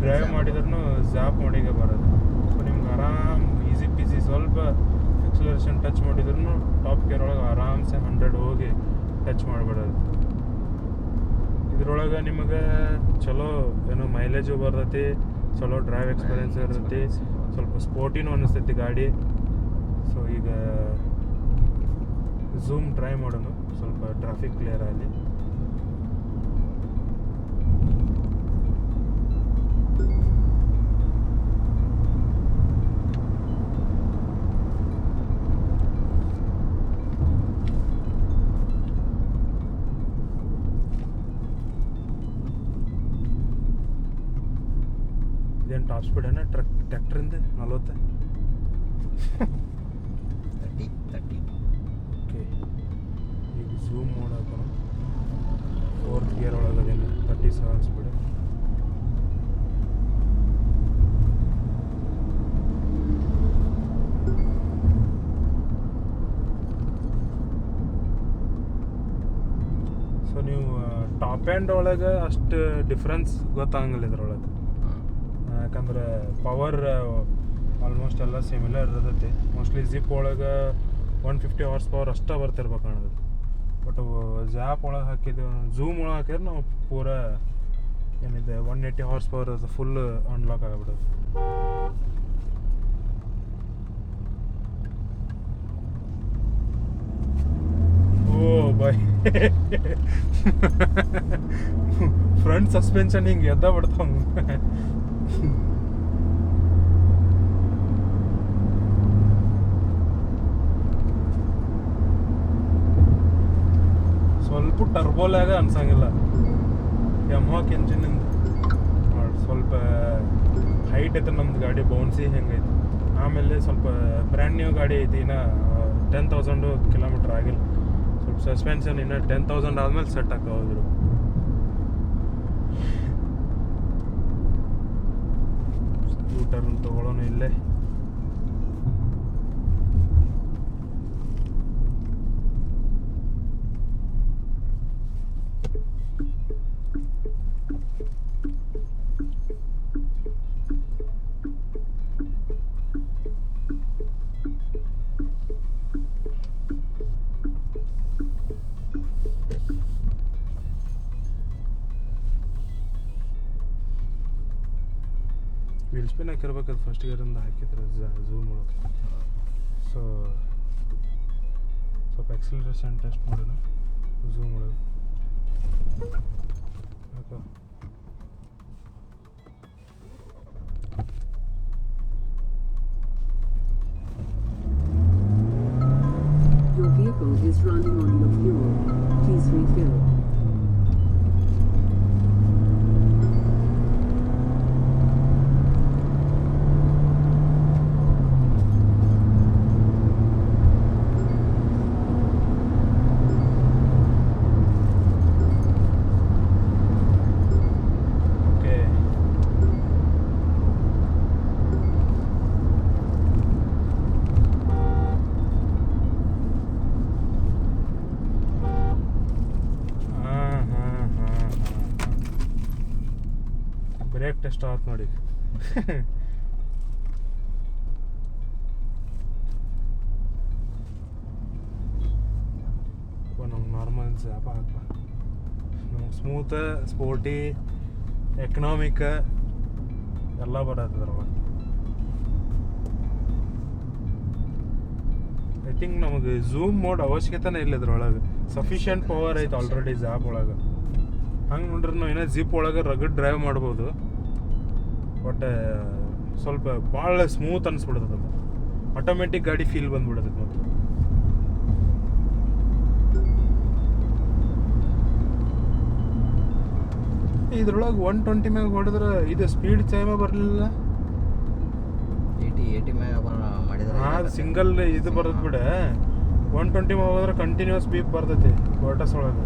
ಡ್ರೈವ್ ಮಾಡಿದ್ರೂ ಜ್ಯಾಪ್ ಮೋಡಿಗೆ ಬರೋದು. ಸೊ ನಿಮ್ಗೆ ಆರಾಮ್ ಈಸಿ ಪೀಸಿ ಸ್ವಲ್ಪ ಎಕ್ಸಲರೇಷನ್ ಟಚ್ ಮಾಡಿದ್ರೂ ಟಾಪ್ ಗೇರ್ ಒಳಗೆ ಆರಾಮ್ಸೆ 100 ಹೋಗಿ ಟಚ್ ಮಾಡಿಬಿಡೋದು. ಇದ್ರೊಳಗೆ ನಿಮಗೆ ಚಲೋ ಏನೋ ಮೈಲೇಜು ಬರ್ತೈತಿ, ಚಲೋ ಡ್ರೈವ್ ಎಕ್ಸ್ಪೀರಿಯನ್ಸ್ ಇರ್ತೈತಿ, ಸ್ವಲ್ಪ ಸ್ಪೋರ್ಟಿನೂ ಅನ್ನಿಸ್ತೈತಿ ಗಾಡಿ. ಸೊ ಈಗ ಝೂಮ್ ಟ್ರೈ ಮಾಡೋಣ, ಸ್ವಲ್ಪ ಟ್ರಾಫಿಕ್ ಕ್ಲಿಯರ್ ಆಗಲಿ. ಇದೇನು ಟಾಪ್ ಸ್ಪೀಡ್ ಏನ ಟ್ರ್ಯಾಕ್ಟ್ರಿಂದ 40? 30. ಓಕೆ, ಈಗ ಝೂಮ್ ಮಾಡೋಣ. 4th ಗೇರ್ ಒಳಗದೇನು 37 ಸ್ಪೀಡ್. ಸೊ ನೀವು ಟಾಪ್ ಆ್ಯಂಡ್ ಒಳಗೆ ಅಷ್ಟು ಡಿಫ್ರೆನ್ಸ್ ಗೊತ್ತಾಗಂಗಿಲ್ಲ ಇದ್ರೊಳಗೆ, ಯಾಕಂದ್ರೆ ಪವರ್ ಆಲ್ಮೋಸ್ಟ್ ಎಲ್ಲ ಸಿಮಿಲರ್ ಇರ್ತೈತಿ. ಮೋಸ್ಟ್ಲಿ ಜಿಪ್ ಒಳಗೆ 150 ಹಾರ್ಸ್ ಪವರ್ ಅಷ್ಟೇ ಬರ್ತಿರ್ಬೇಕು ಕಾಣೋದು. ಬಟ್ ಜ್ಯಾಪ್ ಒಳಗೆ ಹಾಕಿದ್ದು, ಝೂಮ್ ಒಳಗೆ ಹಾಕಿದ್ರೆ ನಾವು ಪೂರ ಏನಿದೆ 180 ಹಾರ್ಸ್ ಪವರ್ ಫುಲ್ ಅನ್ಲಾಕ್ ಆಗಿಬಿಡೋದು. ಓ ಬಾಯ್, ಫ್ರಂಟ್ ಸಸ್ಪೆನ್ಷನ್ ಹಿಂಗೆ ಎದ್ದ ಬಿಡ್ತಾವ. ಸ್ವಲ್ಪ ಟರ್ಬೋಲಾಗ ಅನ್ಸಂಗಿಲ್ಲ. ಯಮಹಾಕ್ ಎಂಜಿನಿಂದ ಸ್ವಲ್ಪ ಹೈಟ್ ಐತೆ ನಮ್ದು ಗಾಡಿ, ಬೌನ್ಸಿ ಹೆಂಗೈತಿ. ಆಮೇಲೆ ಸ್ವಲ್ಪ ಬ್ರ್ಯಾಂಡ್ ನ್ಯೂ ಗಾಡಿ ಐತಿ, ಇನ್ನು 10,000 ಕಿಲೋಮೀಟ್ರ್ ಆಗಿಲ್ಲ. ಸ್ವಲ್ಪ ಸಸ್ಪೆನ್ಷನ್ ಇನ್ನು 10,000 ಆದ್ಮೇಲೆ ಸೆಟ್ ಹಾಕೋದ್ರು. ಸ್ಕೂಟರ್ನ ತೊಗೊಳ್ಳೋಣ ಇಲ್ಲೇ. ವೀಲ್ ಸ್ಪಿನ್ ಹಾಕಿರ್ಬೇಕದು ಫಸ್ಟ್ ಗೇರಿಂದ ಹಾಕಿದ್ರೆ ಝೂಮ್ ಒಳಗೆ. ಸೊ ಸ್ವಲ್ಪ ಎಕ್ಸಲರೇಷನ್ ಟೆಸ್ಟ್ ಮಾಡೋಣ ಝೂಮ್ ಒಳಗೆ. ಯಾಕೆ Your vehicle is running on low fuel. Please refill. Brake test ಆಯ್ತು ನೋಡಿ ನಮ್ಗೆ ನಾರ್ಮಲ್ ಜಾಪ ಹಾಕ್ಬ ನಮ್ಗೆ ಸ್ಮೂತ್ ಸ್ಪೋರ್ಟಿ ಎಕನಾಮಿಕ್ ಎಲ್ಲ ಬರತ್ತದ್ರೊಳಗೆ. ಐ ಥಿಂಕ್ ನಮಗೆ ಝೂಮ್ ಮೋಡ್ ಅವಶ್ಯಕತೆನೇ ಇಲ್ಲ ಇದ್ರೊಳಗೆ. ಸಫಿಷಿಯೆಂಟ್ ಪವರ್ ಐತೆ ಆಲ್ರೆಡಿ ಜಾಪ್ ಒಳಗೆ. ಹಂಗೆ ನೋಡ್ರಿ ನಾವು ಏನೋ ಜಿಪ್ ಒಳಗೆ ರಗಡ್ ಡ್ರೈವ್ ಮಾಡ್ಬೋದು. ಬಟ್ ಸ್ವಲ್ಪ ಭಾಳ ಸ್ಮೂತ್ ಅನ್ಸ್ಬಿಡ್ತದೆ ಅದು. ಆಟೋಮೆಟಿಕ್ ಗಾಡಿ ಫೀಲ್ ಬಂದ್ಬಿಡ್ತದೆ ಮತ್ತು. ಇದ್ರೊಳಗೆ 120 ಮ್ಯಾಗ ಹೊಡೆದ್ರೆ ಇದು ಸ್ಪೀಡ್ ಚೇಂಜ್ ಬರಲಿಲ್ಲ. 80 ಮ್ಯಾಗ ಮಾಡಿದ್ರೆ ಹಾಂ ಸಿಂಗಲ್ ಇದು ಬರ್ತದೆ ಬಿಡ. 120 ಮ್ಯಾಗ ಹೋದ್ರೆ ಕಂಟಿನ್ಯೂಸ್ ಬೀಪ್ ಬರ್ತೈತಿ ಬೋಟಸ್ ಒಳಗೆ.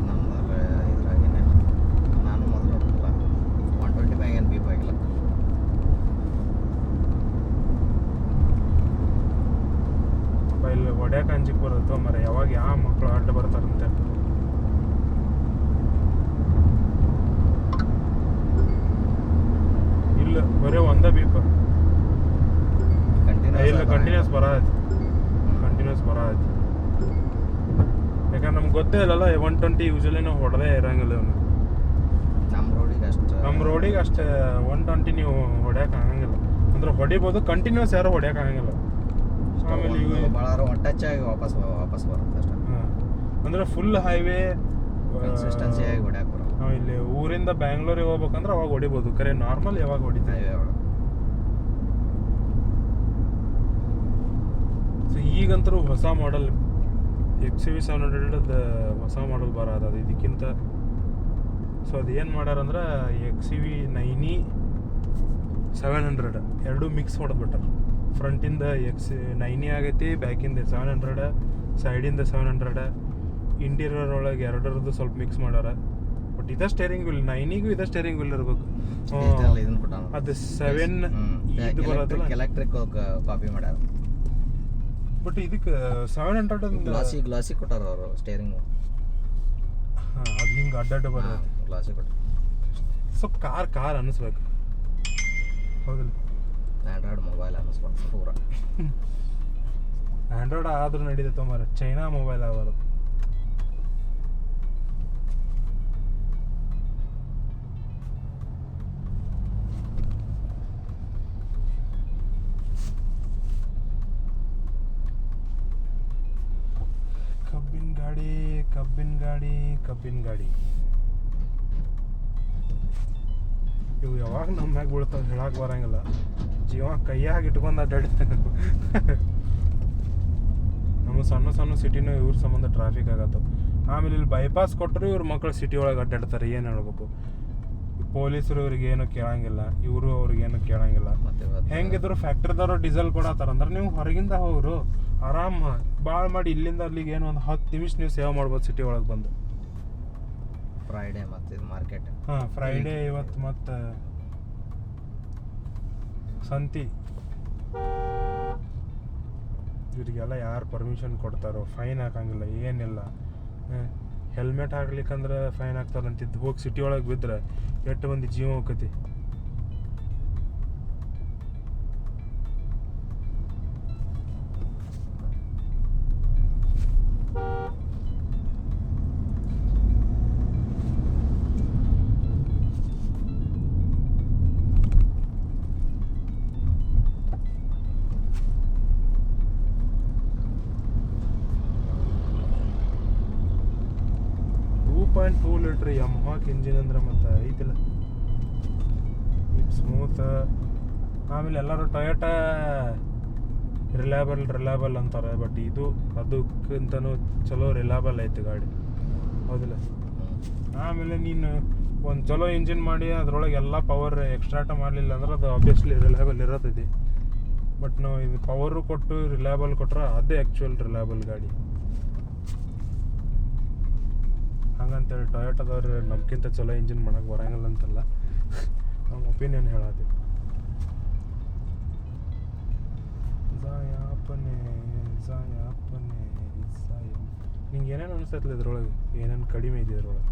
ನಮ್ಮಲ್ಲಿ ಇದ್ರಾಗೇನೆ ನಾನು ಮೊದಲು ನೋಡಿಲ್ಲ 120 ಮ್ಯಾಗ ಏನು ಬೀಪ್ ಆಗಿಲ್ಲ. ಇಲ್ಲಿ ಹೊಡ್ಯಾಕ ಅಂಜಿಕ್ ಬರುತ್ತೋ ಮರ ಯಾವಾಗ ಯಾವ ಮಕ್ಕಳು ಅಡ್ಡ ಬರ್ತಾರಂತೆ. ಇಲ್ಲ ಬರೀ ಒಂದೇ ಬೀಪ್ ಇಲ್ಲ ಕಂಟಿನ್ಯೂಸ್ ಬರತ್ತೆ. ಯಾಕಂದ್ರೆ ನಮ್ಗೆ ಗೊತ್ತೇ ಇಲ್ಲಲ್ಲ 120 ಯೂಶಲಿ ನಾವು ಹೊಡೆದೇ ಇರಂಗಿಲ್ಲ ಅವನು. ನಮ್ಮ ರೋಡಿಗೆ ಅಷ್ಟೇ 120 ನೀವು ಹೊಡ್ಯಾಕೆ ಆಗಂಗಿಲ್ಲ. ಅಂದ್ರೆ ಹೊಡಿಬೋದು, ಕಂಟಿನ್ಯೂಸ್ ಯಾರು ಹೊಡ್ಯಾಕೆ ಆಗಂಗಿಲ್ಲ. ಆಮೇಲೆ ಟಚ್ ಆಗಿ ವಾಪಸ್ ಬರುತ್ತೆ ಅಷ್ಟೇ. ಹಾಂ ಅಂದ್ರೆ ಫುಲ್ ಹೈವೇ ಕನ್ಸಿಸ್ಟೆನ್ಸಿ ಆಗಿ ಹೊಡ್ಯಾಕೆ ಬರೋದು. ನಾವು ಇಲ್ಲಿ ಊರಿಂದ ಬ್ಯಾಂಗ್ಳೂರಿಗೆ ಹೋಗ್ಬೇಕಂದ್ರೆ ಅವಾಗ ಹೊಡಿಬೋದು. ಕರೆ ನಾರ್ಮಲ್ ಯಾವಾಗ ಹೊಡಿತೀವಿ. ಸೊ ಈಗಂತರೂ ಹೊಸ ಮಾಡಲ್ XUV 700 ಹೊಸ ಮಾಡಲ್ ಬರೋದು ಅದು ಇದಕ್ಕಿಂತ. ಸೊ ಅದು ಏನು ಮಾಡ್ಯಾರಂದ್ರೆ XUV 9e 700 ಎರಡೂ ಮಿಕ್ಸ್ ಹೊಡೆದ್ಬಿಟ್ಟಾರೆ. ಫ್ರಂಟಿಂದ 9e ಆಗೈತಿ, ಬ್ಯಾಕಿಂದ 700, ಸೈಡಿಂದ 700, ಇಂಟೀರಿಯರ್ ಒಳಗೆ ಎರಡರದ್ದು ಸ್ವಲ್ಪ ಮಿಕ್ಸ್ ಮಾಡ್ಯಾರ. ಬಟ್ ಇದ ಸ್ಟೇರಿಂಗ್ ವೀಲ್ 9eಗೂ ಇದ ಸ್ಟೇರಿಂಗ್ ವೀಲ್ ಇರಬೇಕು. ಅದು 7 ಇದು ಬರೋದಿಲ್ಲ, ಎಲೆಕ್ಟ್ರಿಕ್ ಕಾಪಿ ಮಾಡ್ಯಾರ. ಬಟ್ ಇದಕ್ಕೆ 700 ಗ್ಲಾಸಿ ಕೊಟ್ಟಾರ ಅವರು ಸ್ಟೇರಿಂಗ್. ಹಾಂ ಅದು ಹಿಂಗೆ ಅಡ್ಡಡ್ಡ ಬರೋದು ಗ್ಲಾಸಿ ಕೊಟ್ಟಾರ. ಸ್ವಲ್ಪ ಕಾರ್ ಅನ್ನಿಸ್ಬೇಕು ಹೌದಿಲ್ಲ. ಆಂಡ್ರಾಯ್ಡ್ ಮೊಬೈಲ್ ಅನ್ನಿಸ್ಬಾರ್ದು ಪೂರ. ಆಂಡ್ರಾಯ್ಡ್ ಆದ್ರೂ ನಡೀತೈತೆ ಮಾರ, ಚೈನಾ ಮೊಬೈಲ್ ಆಗೋದು. ಕಬ್ಬಿನ ಗಾಡಿ ಇವು ಯಾವಾಗ ನಮ್ಮ ಮ್ಯಾಗ ಬೀಳ್ತಾವ ಹೇಳಕ್ಕೆ ಬರಂಗಿಲ್ಲ. ಜೀವ ಕೈಯಾಗ ಇಟ್ಕೊಂಡು ಅಡ್ಡಾಡ್ತೇವೆ. ನಮ್ಮ ಸಣ್ಣ ಸಿಟಿನೂ ಇವ್ರ ಸಂಬಂಧ ಟ್ರಾಫಿಕ್ ಆಗತ್ತವ. ಆಮೇಲೆ ಇಲ್ಲಿ ಬೈಪಾಸ್ ಕೊಟ್ಟರು ಇವ್ರ ಮಕ್ಕಳು ಸಿಟಿ ಒಳಗೆ ಅಡ್ಡಾಡ್ತಾರೆ. ಏನು ಹೇಳ್ಬೇಕು, ಪೊಲೀಸರು ಇವ್ರಿಗೇನು ಕೇಳಂಗಿಲ್ಲ, ಇವರು ಅವ್ರಿಗೇನು ಕೇಳಂಗಿಲ್ಲ. ಹೆಂಗಿದ್ರು ಫ್ಯಾಕ್ಟ್ರಿದವರು ಡೀಸೆಲ್ ಕೊಡತ್ತಾರ ಅಂದ್ರೆ ನೀವು ಹೊರಗಿಂದ ಹೋಗ್ರು ಆರಾಮ್ ಭಾಳ ಮಾಡಿ ಇಲ್ಲಿಂದ ಅಲ್ಲಿಗೆ ಏನು ಒಂದು 10 ನಿಮಿಷ ನೀವು ಸೇವ್ ಮಾಡ್ಬೋದು ಸಿಟಿ ಒಳಗೆ ಬಂದು. ಫ್ರೈಡೇ ಮತ್ತು ಇದು ಮಾರ್ಕೆಟ್. ಹಾಂ ಫ್ರೈಡೇ ಇವತ್ತು ಮತ್ತು ಸಂತಿ. ಇವರಿಗೆಲ್ಲ ಯಾರು ಪರ್ಮಿಷನ್ ಕೊಡ್ತಾರೋ ಫೈನ್ ಹಾಕಂಗಿಲ್ಲ, ಏನಿಲ್ಲ. ಹೆಲ್ಮೆಟ್ ಹಾಕ್ಲಿಕ್ಕಂದ್ರೆ ಫೈನ್ ಹಾಕ್ತಾರಂತಿದ್ದು. ಹೋಗಿ ಸಿಟಿ ಒಳಗೆ ಬಿದ್ದರೆ ಎಷ್ಟು ಮಂದಿ ಜೀವ ಹೋಗ್ತೈತಿ. .2 ಲೀಟ್ರ್ ಯಮಹಾಕ್ ಇಂಜಿನ್ ಅಂದ್ರೆ ಮತ್ತೆ ಐತಿಲ್ಲ, ಇಟ್ ಸ್ಮೂತ್. ಆಮೇಲೆ ಎಲ್ಲರೂ ಟೊಯೋಟಾ ರಿಲಯಬಲ್ ಅಂತಾರೆ. ಬಟ್ ಇದು ಅದಕ್ಕಿಂತನೂ ಚಲೋ ರಿಲಯಬಲ್ ಐತೆ ಗಾಡಿ ಹೌದಿಲ್ಲ. ಆಮೇಲೆ ನೀನು ಒಂದು ಚಲೋ ಇಂಜಿನ್ ಮಾಡಿ ಅದ್ರೊಳಗೆ ಎಲ್ಲ ಪವರ್ ಎಕ್ಸ್ಟ್ರಾಟ ಮಾಡಲಿಲ್ಲ ಅಂದ್ರೆ ಅದು ಆಬ್ವಿಯಸ್ಲಿ ರಿಲಯಬಲ್ ಇರತ್ತೈತಿ. ಬಟ್ ನಾವು ಇದು ಪವರು ಕೊಟ್ಟು ರಿಲಯಬಲ್ ಕೊಟ್ರೆ ಅದೇ ಆ್ಯಕ್ಚುಯಲ್ ರಿಲಯಬಲ್ ಗಾಡಿ. ಹಂಗಂತೇಳಿ ಟೊಯೋಟದವ್ರು ನಮ್ಗಿಂತ ಚಲೋ ಇಂಜಿನ್ ಮಾಡೋಕೆ ಬರೋಂಗಿಲ್ಲ ಅಂತಲ್ಲ, ನಮ್ಮ ಒಪಿನಿಯನ್ ಹೇಳತ್ತೀವಿ. ನಿಂಗೆ ಏನೇನು ಅನಿಸ್ತೈತಿಲ್ಲ ಇದ್ರೊಳಗೆ, ಏನೇನು ಕಡಿಮೆ ಇದೆ ಇದ್ರೊಳಗೆ.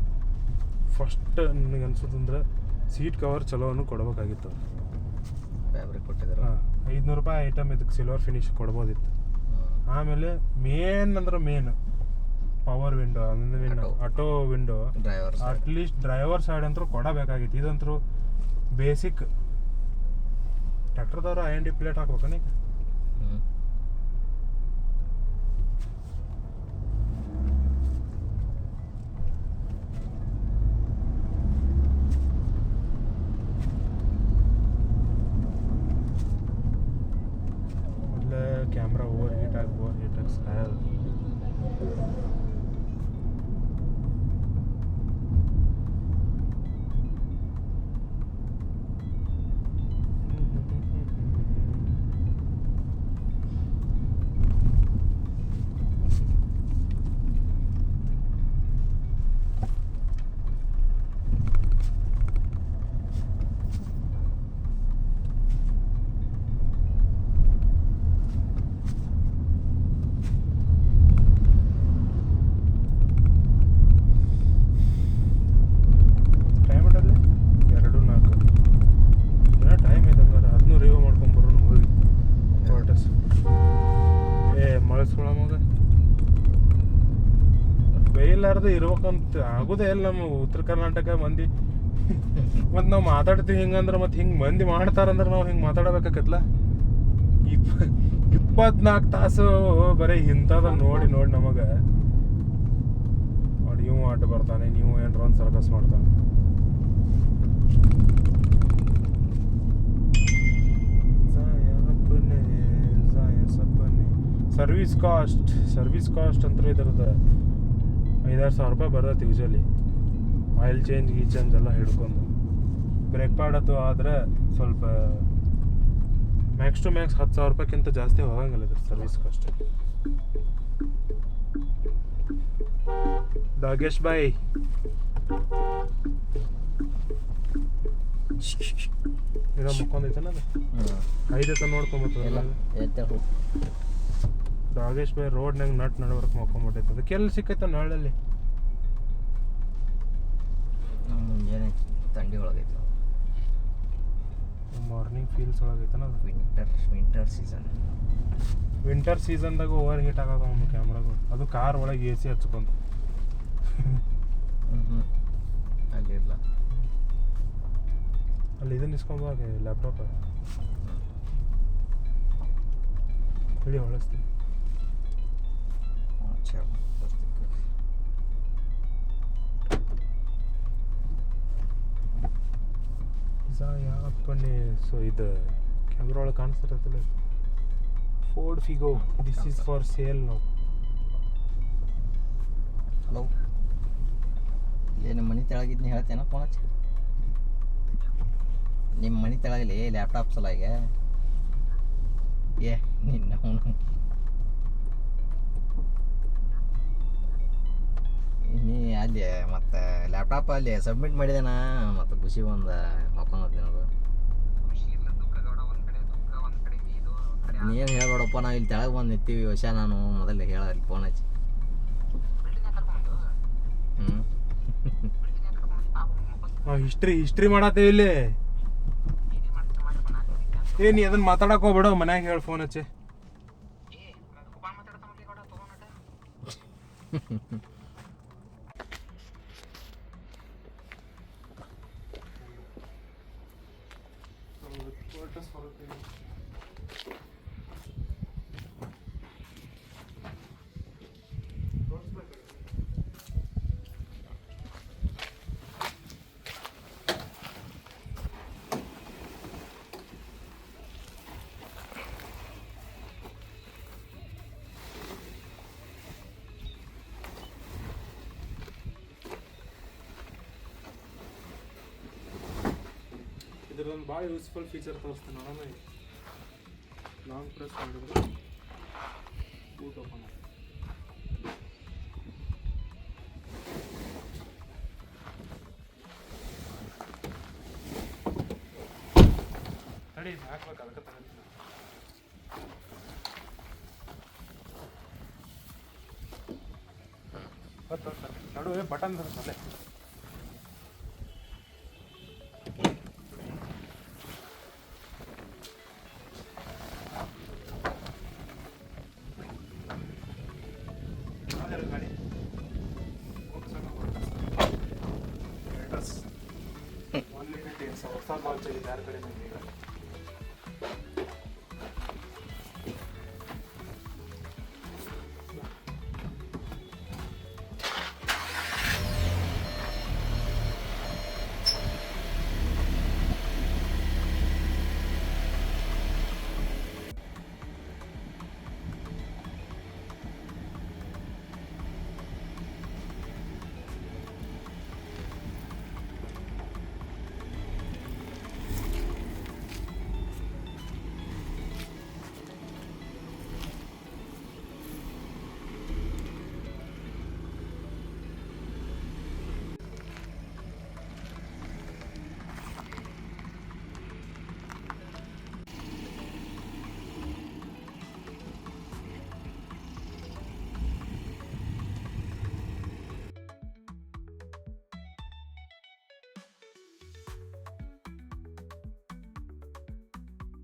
ಫಸ್ಟ್ ನನಗೆ ಅನ್ಸೋದಂದ್ರೆ ಸೀಟ್ ಕವರ್ ಚಲೋನು ಕೊಡ್ಬೇಕಾಗಿತ್ತು. ಫ್ಯಾಬ್ರಿಕ್ ಕೊಟ್ಟಿದ್ದಾರೆ. ಹಾಂ, 500 ರೂಪಾಯಿ ಐಟಮ್ ಇದಕ್ಕೆ ಸಿಲ್ವರ್ ಫಿನಿಶ್ ಕೊಡ್ಬೋದಿತ್ತು. ಆಮೇಲೆ ಮೇನ್ ಅಂದ್ರೆ ಮೇನ್ ಪವರ್ ವಿಂಡೋ ಅಂದ್ರೆ auto window driver at least driver side ಅಂತೂ ಕೊಡಬೇಕಾಗಿತ್ತು. ಇದಂತರೂ ಬೇಸಿಕ್. ಟ್ರ್ಯಾಕ್ಟರ್ದವ್ರು IND ಪ್ಲೇಟ್ ಹಾಕ್ಬೇಕನ ಈಗ? ಮೊದಲೇ ಕ್ಯಾಮ್ರಾ ಓವರ್ ಹೀಟ್ ಆಗಿ ಸಾಯೋದು. ಬೇಯಿಲಾರ್ದು ಇರ್ಬೇಕಂತ ಆಗೋದೇ ಇಲ್ಲ ನಮ್ಮ ಉತ್ತರ ಕರ್ನಾಟಕ ಮಂದಿ. ಮತ್ತು ನಾವು ಮಾತಾಡ್ತೀವಿ ಹಿಂಗಂದ್ರೆ ಮತ್ತು ಹಿಂಗೆ ಮಂದಿ ಮಾಡ್ತಾರಂದ್ರೆ ನಾವು ಹಿಂಗೆ ಮಾತಾಡಬೇಕಾಗತ್ತಲ್ಲ. 24 ತಾಸು ಬರೀ ಇಂಥದ ನೋಡಿ ನಮಗೆ ನೋಡಿ ಇವು ಆಟ ಬರ್ತಾನೆ, ನೀವು ಏನಾರ ಒಂದು ಸರ್ಕಸ್ ಮಾಡ್ತಾನೆ. ಸರ್ವಿಸ್ ಕಾಸ್ಟ್ ಅಂತ ಇದ್ರದ್ದು 5,000 ಸಾವಿರ ರೂಪಾಯಿ ಬರ್ತೈತೆ ಯೂಶಲಿ. ಆಯಿಲ್ ಚೇಂಜ್ ಎಲ್ಲ ಹಿಡ್ಕೊಂಡು. ಬ್ರೇಕ್ ಪ್ಯಾಡತ್ತು ಆದರೆ ಸ್ವಲ್ಪ ಮ್ಯಾಕ್ಸ್ ಟು ಮ್ಯಾಕ್ಸ್ 10,000 ರೂಪಾಯಿಗಿಂತ ಜಾಸ್ತಿ ಹೋಗಂಗಿಲ್ಲ ಇದ್ರ ಸರ್ವಿಸ್ ಕಾಸ್ಟ್. ನಾಗೇಶ್ ಬಾಯ್ ಈಗ ಮುಕ್ಕೊಂದೈತನ ಅದು 5 ನೋಡ್ಕೊಂಬತ್ತಲ್ಲ. ನಾಗೇಶ್ ಬಾಯ್ ರೋಡ್ನಾಗ ನಡ್ವರ್ಕ್ ಮಕ್ಕೊಂಬಿಟ್ಟೈತೆ. ಅದಕ್ಕೆ ಎಲ್ಲಿ ಸಿಕ್ಕೈತೆ ನಾಳಲ್ಲಿ? ಮುಂಜಾನೆ ಥಂಡಿ ಒಳಗೈತೆ. ಮಾರ್ನಿಂಗ್ ಫೀಲ್ಸ್ ಒಳಗೈತನ ಅದು. ವಿಂಟರ್ ಸೀಸನ್ದಾಗ ಓವರ್ ಹೀಟ್ ಆಗೋದು ನಮ್ಮ ಕ್ಯಾಮ್ರಾಗಳು. ಅದು ಕಾರ್ ಒಳಗೆ AC ಹಚ್ಕೊಂಡು ಅಲ್ಲಿಲ್ಲ. ಅಲ್ಲಿ ಇದನ್ನ ಇಸ್ಕೊಂಬಾಗ ಲ್ಯಾಪ್ಟಾಪ್ ಹೇಳಿ ಹೊಳಸ್ತೀನಿ. ಅಪ್ಪನೇ ಸೊ ಇದು ಕ್ಯಾಮ್ರಾ ಒಳಗೆ ಕಾಣಿಸ್ತಿರತ್ತಲ್ಲ, Ford Figo. This is for sale ನಾವು. ಹಲೋ, ಇಲ್ಲಿ ನಿಮ್ಮ ಮನೆ ತೆಳಗಿದ್ನಿ ಹೇಳ್ತೇನ ಫೋನ್ ಹಚ್ಚಿ. ನಿಮ್ಮ ಮನೆ ತೆಳಗಲಿ ಲ್ಯಾಪ್ಟಾಪ್ ಸಲ ಈಗ ನಿನ್ನ ನೀ ಅಲ್ಲಿ ಮತ್ತು ಲ್ಯಾಪ್ಟಾಪ್ ಅಲ್ಲಿ ಸಬ್ಮಿಟ್ ಮಾಡಿದೇನ ಮತ್ತು ಖುಷಿ ಒಂದು ಹಾಕೊಂಡ್ ನಿನದು. ನೀನು ಹೇಳ್ಬೇಡಪ್ಪ, ನಾವು ಇಲ್ಲಿ ತೆಳಗೆ ಬಂದು ನಿಂತೀವಿ ವರ್ಷ. ನಾನು ಮೊದಲೇ ಹೇಳ ಅಲ್ಲಿ ಫೋನ್ ಹಚ್ಚಿ. ಹಿಸ್ಟ್ರಿ ಮಾಡತ್ತೇವೆ ಇಲ್ಲಿ. ನೀ ಅದನ್ನ ಮಾತಾಡಕ್ ಹೋಗ್ಬೇಡ, ಮನ್ಯಾಗ ಹೇಳಿ ಫೋನ್ ಹಚ್ಚಿ. ಇದ್ರೊಂದು ಭಾಳ ಯೂಸ್ಫುಲ್ ಫೀಚರ್ ತೋರಿಸ್ತೀನಿ ನೋಡೋಣ. ಲಾಂಗ್ ಪ್ರೆಸ್ ಮಾಡಿದ್ರೆ ಬೂಟ್ ಓಪನ್ ಆಗುತ್ತೆ. ತಡಿ ಹಾಕ್ಬೇಕು, ಅದಕ್ಕೆ ತಗೊಂತೀನಿ. ನಡುವೆ ಬಟನ್ ಅಲ್ಲೇ ಹೊಸ ಲಾಂಚ್ ಆಗಿದೆ ಯಾರ ಕಡೆ ಈಗ